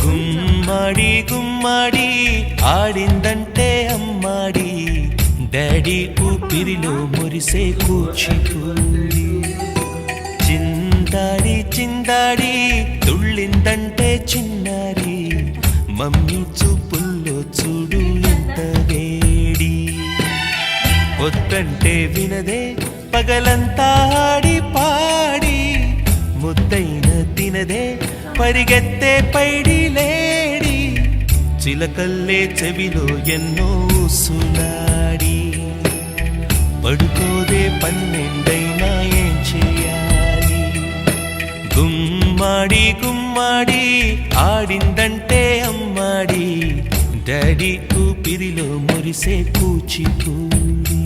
గుమ్మాడి గుమ్మాడి ఆడిందంటే అమ్మాడి డాడీ ఊపిరిలో మురిసే కూచిపూడి చిందాడి చిందాడి తుళ్ళిందంటే చిన్నారి మమ్మీ చూపుల్లో చూడు ఎంత వేడి వద్దంటే వినదే పగలంతా ఆడి పాడి ముద్దైన తినదే పరిగెత్తే పైడి లేడి చిలకల్లే చెవిలో ఎన్నో సులాడి పడుకోదే పన్నెండైనా ఏం చేయాలి గుమ్మాడి గుమ్మాడి ఆడిందంటే అమ్మాడి డాడీ ఊపిరిలో మురిసే కూచిపూడి